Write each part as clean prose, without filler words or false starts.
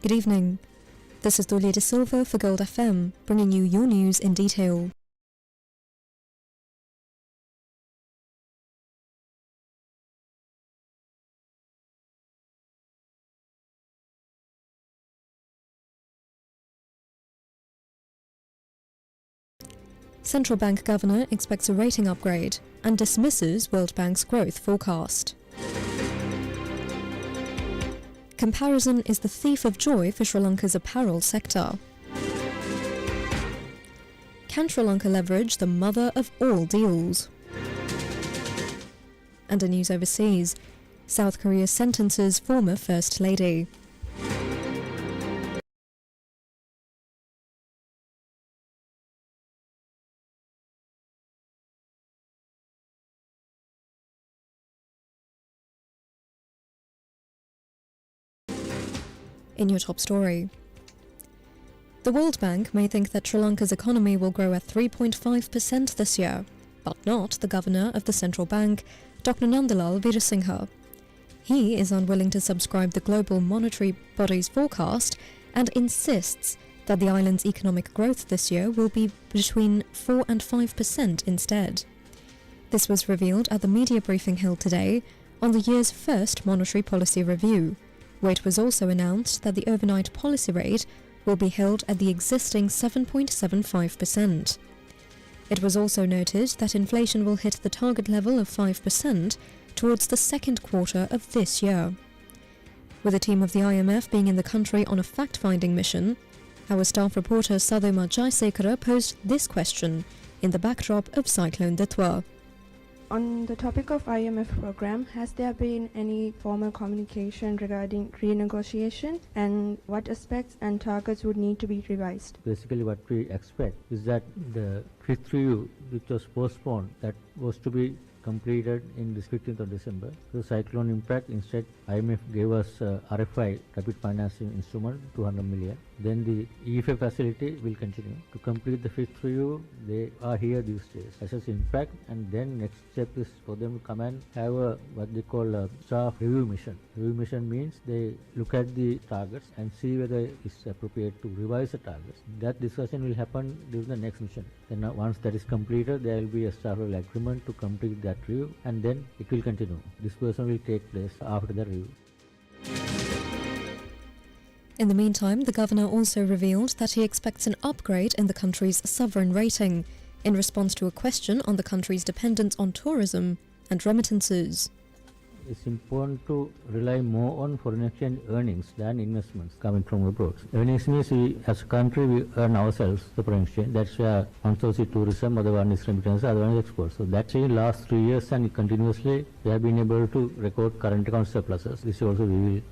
Good evening. This is Dolia De Silva for Gold FM, bringing you your news in detail. Central Bank Governor expects a rating upgrade and dismisses World Bank's growth forecast. Comparison is the thief of joy for Sri Lanka's apparel sector. Can Sri Lanka leverage the mother of all deals? And in news overseas, South Korea sentences former First Lady. In your top story, the World Bank may think that Sri Lanka's economy will grow at 3.5% this year, but not the governor of the central bank, Dr. Nandalal Veerasinghe. He is unwilling to subscribe the global monetary body's forecast and insists that the island's economic growth this year will be between 4 and 5% instead. This was revealed at the media briefing held today on the year's first monetary policy review, where it was also announced that the overnight policy rate will be held at the existing 7.75%. It was also noted that inflation will hit the target level of 5% towards the second quarter of this year. With a team of the IMF being in the country on a fact-finding mission, our staff reporter Sadhoma Jaisekara posed this question in the backdrop of Cyclone Ditwa. On the topic of IMF program, has there been any formal communication regarding renegotiation, and what aspects and targets would need to be revised? Basically what we expect is that the fifth review, which was postponed, that was to be completed in the 15th of December. The cyclone impact, instead IMF gave us RFI, rapid financing instrument, 200 million. Then the EFA facility will continue. To complete the fifth review, they are here these days. Assess impact, and then next step is for them to come and have a what they call a staff review mission. Review mission means they look at the targets and see whether it's appropriate to revise the targets. That discussion will happen during the next mission. Then once that is completed, there will be a staff level agreement to complete that review, and then it will continue. Disbursement will take place after the review. In the meantime, the governor also revealed that he expects an upgrade in the country's sovereign rating in response to a question on the country's dependence on tourism and remittances. It's important to rely more on foreign exchange earnings than investments coming from abroad. Earnings means we, as a country, we earn ourselves the foreign exchange. That's where one source is tourism, other one is remittance, other one is export. So that's in the last 3 years, and continuously we have been able to record current account surpluses. This also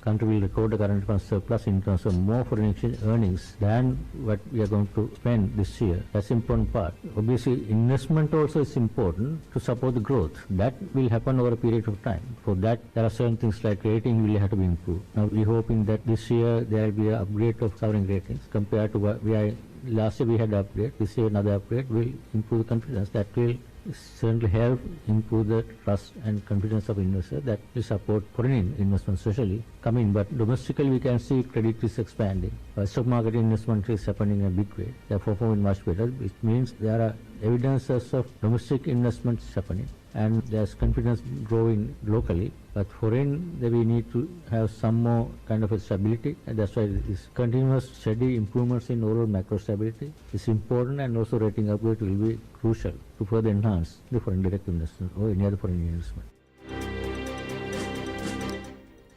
country will record the current account surplus in terms of more foreign exchange earnings than what we are going to spend this year. That's the important part. Obviously, investment also is important to support the growth. That will happen over a period of time. For that, there are certain things like rating will have to be improved. Now we're hoping that this year there will be an upgrade of sovereign ratings compared to what we are. Last year we had an upgrade. This year another upgrade will improve the confidence. That will certainly help improve the trust and confidence of investors. That will support foreign investment especially come in. But domestically we can see credit is expanding. Stock market investment is happening in a big way. They are performing much better, which means there are evidences of domestic investments happening, and there's confidence growing locally. But foreign, we need to have some more kind of a stability, and that's why this continuous steady improvements in overall macro stability is important, and also rating upgrade will be crucial to further enhance the foreign direct investment or any other foreign investment.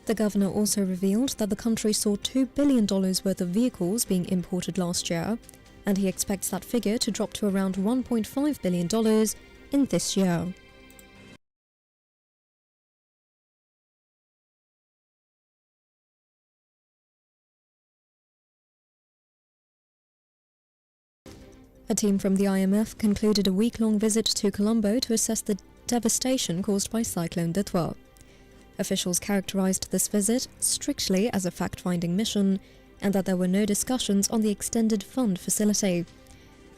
The governor also revealed that the country saw $2 billion worth of vehicles being imported last year, and he expects that figure to drop to around $1.5 billion in this year. A team from the IMF concluded a week-long visit to Colombo to assess the devastation caused by Cyclone Ditwa. Officials characterized this visit strictly as a fact-finding mission, and that there were no discussions on the extended fund facility.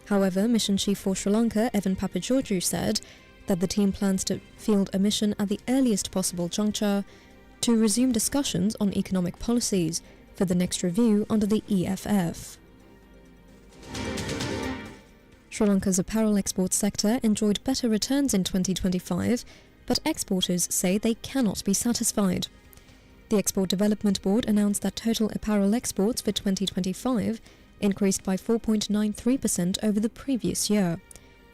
However, Mission Chief for Sri Lanka, Evan Papageorgiou, said that the team plans to field a mission at the earliest possible juncture to resume discussions on economic policies for the next review under the EFF. Sri Lanka's apparel export sector enjoyed better returns in 2025, but exporters say they cannot be satisfied. The Export Development Board announced that total apparel exports for 2025 increased by 4.93% over the previous year,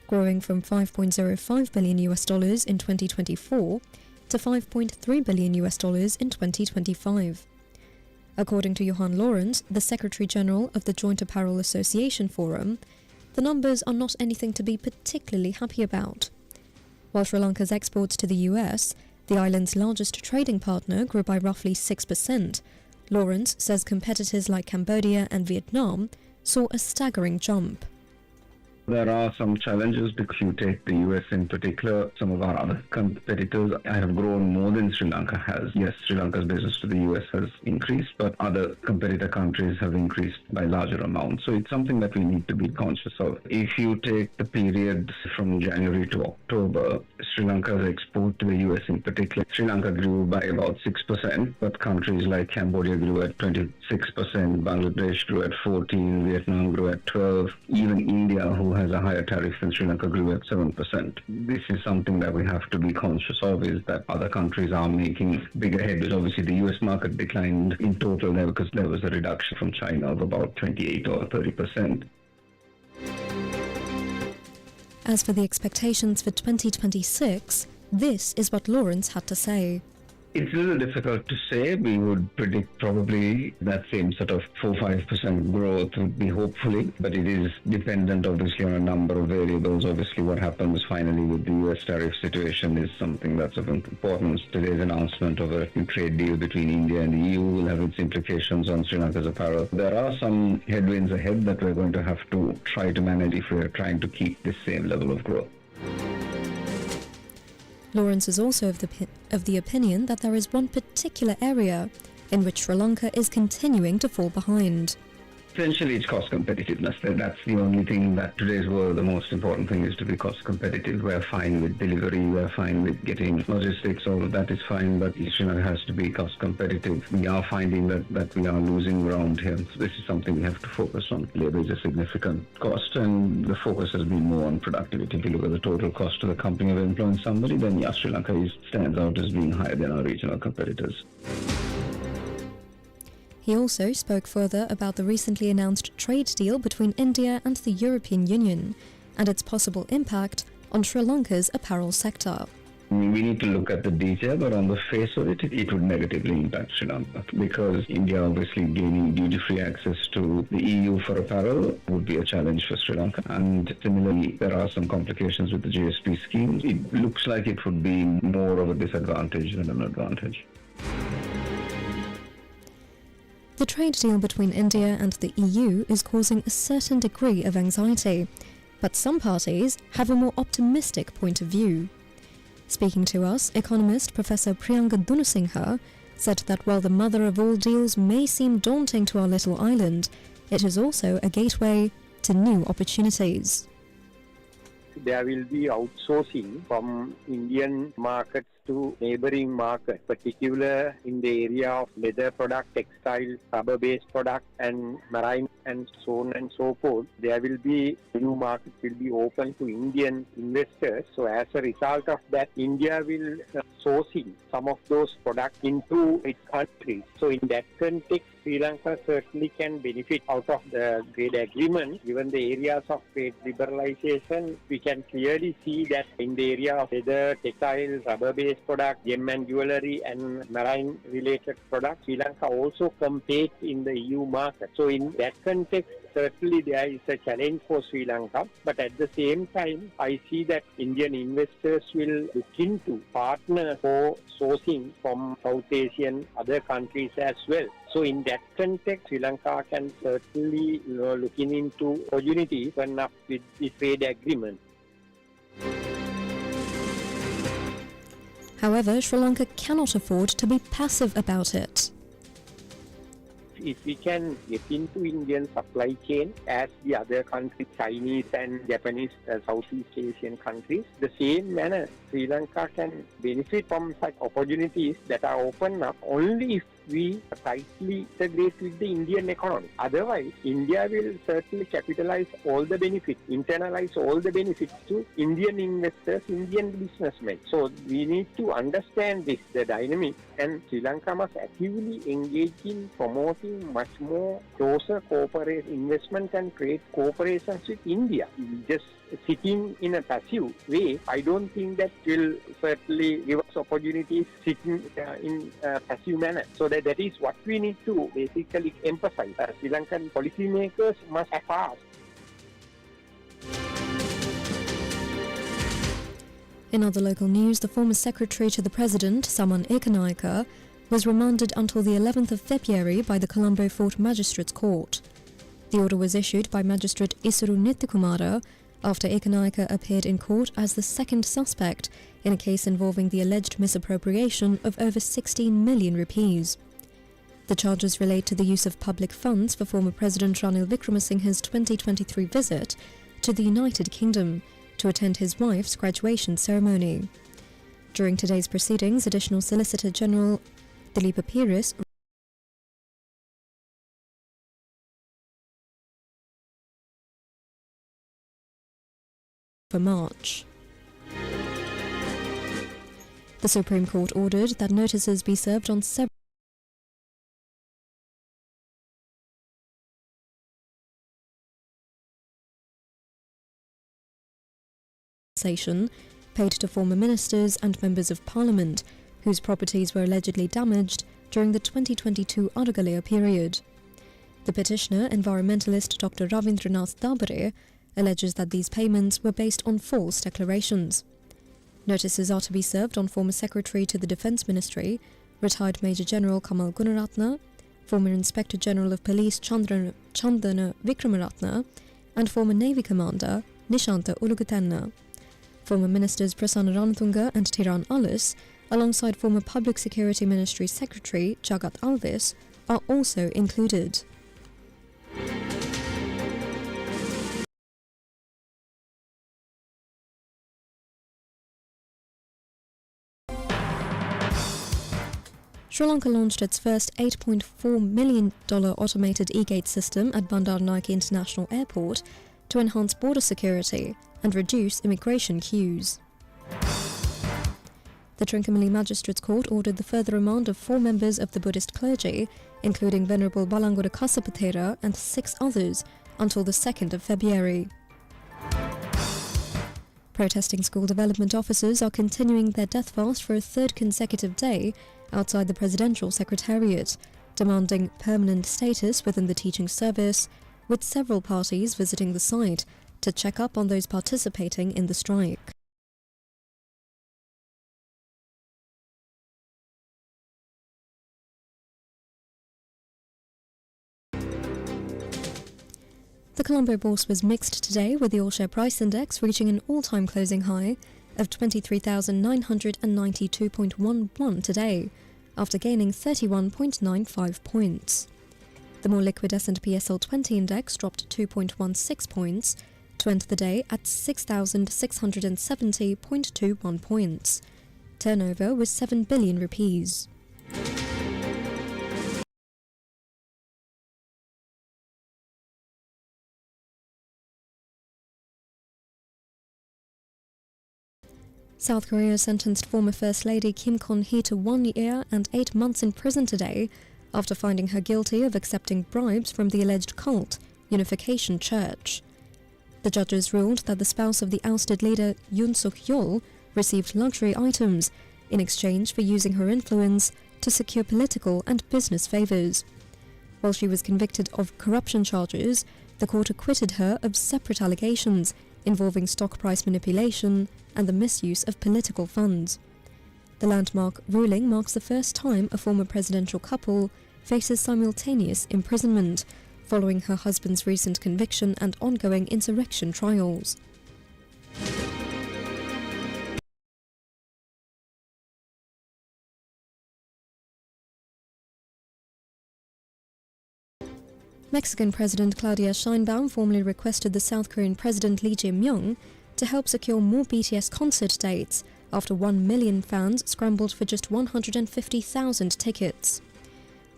growing from $5.05 billion in 2024 to $5.3 billion in 2025. According to Johan Lawrence, the Secretary General of the Joint Apparel Association Forum, the numbers are not anything to be particularly happy about. While Sri Lanka's exports to the US, the island's largest trading partner, grew by roughly 6%, Lawrence says competitors like Cambodia and Vietnam saw a staggering jump. There are some challenges because you take the US in particular, some of our other competitors have grown more than Sri Lanka has. Yes, Sri Lanka's business to the US has increased, but other competitor countries have increased by larger amounts. So it's something that we need to be conscious of. If you take the period from January to October, Sri Lanka's export to the US in particular, Sri Lanka grew by about 6%, but countries like Cambodia grew at 26%, Bangladesh grew at 14%, Vietnam grew at 12%, even India, who has a higher tariff than Sri Lanka, grew at 7%. This is something that we have to be conscious of, is that other countries are making bigger headway. Obviously, the US market declined in total there because there was a reduction from China of about 28 or 30%. As for the expectations for 2026, this is what Lawrence had to say. It's a little difficult to say. We would predict probably that same sort of 4-5% growth would be hopefully, but it is dependent obviously on a number of variables. Obviously what happens finally with the US tariff situation is something that's of importance. Today's announcement of a new trade deal between India and the EU will have its implications on Sri Lanka's apparel. There are some headwinds ahead that we're going to have to try to manage if we're trying to keep this same level of growth. Lawrence is also of the opinion that there is one particular area in which Sri Lanka is continuing to fall behind. Essentially, it's cost competitiveness. That's the only thing that today's world, the most important thing is to be cost competitive. We're fine with delivery, we're fine with getting logistics, all of that is fine, but Sri Lanka has to be cost competitive. We are finding that we are losing ground here. So this is something we have to focus on. Labor is a significant cost, and the focus has been more on productivity. If you look at the total cost to the company of employing somebody, then Sri Lanka stands out as being higher than our regional competitors. He also spoke further about the recently announced trade deal between India and the European Union and its possible impact on Sri Lanka's apparel sector. We need to look at the detail, but on the face of it, it would negatively impact Sri Lanka because India obviously gaining duty-free access to the EU for apparel would be a challenge for Sri Lanka. And similarly, there are some complications with the GSP scheme. It looks like it would be more of a disadvantage than an advantage. The trade deal between India and the EU is causing a certain degree of anxiety, but some parties have a more optimistic point of view. Speaking to us, economist Professor Priyanka Dunasinghe said that while the mother of all deals may seem daunting to our little island, it is also a gateway to new opportunities. There will be outsourcing from Indian markets to neighboring markets, particularly in the area of leather product, textile, rubber-based product and marine and so on and so forth. There will be new markets will be open to Indian investors. So as a result of that, India will sourcing some of those products into its country. So in that context, Sri Lanka certainly can benefit out of the trade agreement. Given the areas of trade liberalization, we can clearly see that in the area of leather, textile, rubber-based products, gem and jewellery and marine-related products, Sri Lanka also competes in the EU market. So in that context, certainly there is a challenge for Sri Lanka, but at the same time, I see that Indian investors will look into partner for sourcing from South Asian other countries as well. So in that context, Sri Lanka can certainly looking into opportunities when up with the trade agreement. However, Sri Lanka cannot afford to be passive about it. If we can get into Indian supply chain as the other countries, Chinese and Japanese, Southeast Asian countries, the same manner Sri Lanka can benefit from such opportunities that are opened up only if we tightly integrate with the Indian economy. Otherwise, India will certainly capitalize all the benefits, internalize all the benefits to Indian investors, Indian businessmen. So we need to understand this, the dynamic, and Sri Lanka must actively engage in promoting much more closer corporate investment and trade cooperations with India. Just sitting in a passive way, I don't think that will certainly give us opportunities sitting in a passive manner. So that is what we need to basically emphasize. Sri Lankan policymakers must act fast. In other local news, the former secretary to the president, Saman Ekanayaka, was remanded until the 11th of February by the Colombo Fort Magistrates Court. The order was issued by Magistrate Isuru Nityakumara after Ekanayaka appeared in court as the second suspect in a case involving the alleged misappropriation of over 16 million rupees. The charges relate to the use of public funds for former President Ranil Wickremesinghe's 2023 visit to the United Kingdom to attend his wife's graduation ceremony. During today's proceedings, Additional Solicitor General Dileepa Piris for March. The Supreme Court ordered that notices be served on several paid to former ministers and members of parliament whose properties were allegedly damaged during the 2022 Aragalaya period. The petitioner, environmentalist Dr. Ravindranath Dabare, alleges that these payments were based on false declarations. Notices are to be served on former Secretary to the Defence Ministry, retired Major General Kamal Gunaratne, former Inspector General of Police Chandana Vikramaratne, and former Navy Commander Nishanta Ulugutenna. Former Ministers Prasanna Ranatunga and Tiran Allis, alongside former Public Security Ministry Secretary Jagat Alvis, are also included. Sri Lanka launched its first $8.4 million automated e-gate system at Bandar Naik International Airport to enhance border security and reduce immigration queues. The Trincomalee Magistrates Court ordered the further remand of 4 members of the Buddhist clergy, including Venerable Balangura Kasapatera and 6 others, until the 2nd of February. Protesting school development officers are continuing their death fast for a 3rd consecutive day outside the Presidential Secretariat, demanding permanent status within the teaching service, with several parties visiting the site to check up on those participating in the strike. The Colombo Bourse was mixed today, with the all-share price index reaching an all-time closing high of 23,992.11 today, after gaining 31.95 points. The more liquid S&P SL20 index dropped 2.16 points to end the day at 6,670.21 points. Turnover was 7 billion rupees. South Korea sentenced former First Lady Kim Kon-hee to 1 year and 8 months in prison today after finding her guilty of accepting bribes from the alleged cult, Unification Church. The judges ruled that the spouse of the ousted leader Yoon Suk-yeol received luxury items in exchange for using her influence to secure political and business favours. While she was convicted of corruption charges, the court acquitted her of separate allegations involving stock price manipulation and the misuse of political funds. The landmark ruling marks the first time a former presidential couple faces simultaneous imprisonment, following her husband's recent conviction and ongoing insurrection trials. Mexican President Claudia Sheinbaum formally requested the South Korean President Lee Jae-myung to help secure more BTS concert dates after 1 million fans scrambled for just 150,000 tickets.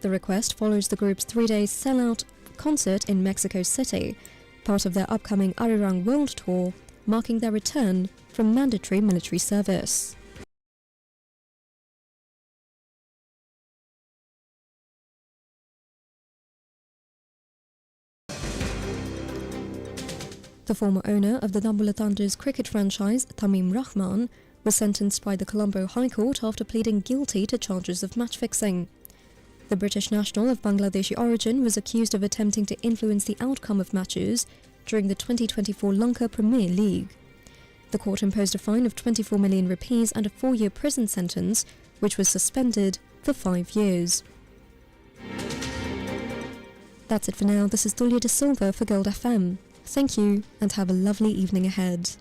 The request follows the group's 3-day sellout concert in Mexico City, part of their upcoming Arirang World Tour, marking their return from mandatory military service. The former owner of the Dambulla Thunders cricket franchise, Tamim Rahman, was sentenced by the Colombo High Court after pleading guilty to charges of match fixing. The British national of Bangladeshi origin was accused of attempting to influence the outcome of matches during the 2024 Lanka Premier League. The court imposed a fine of 24 million rupees and a 4-year prison sentence, which was suspended for 5 years. That's it for now. This is Tullia De Silva for Gold FM. Thank you, and have a lovely evening ahead.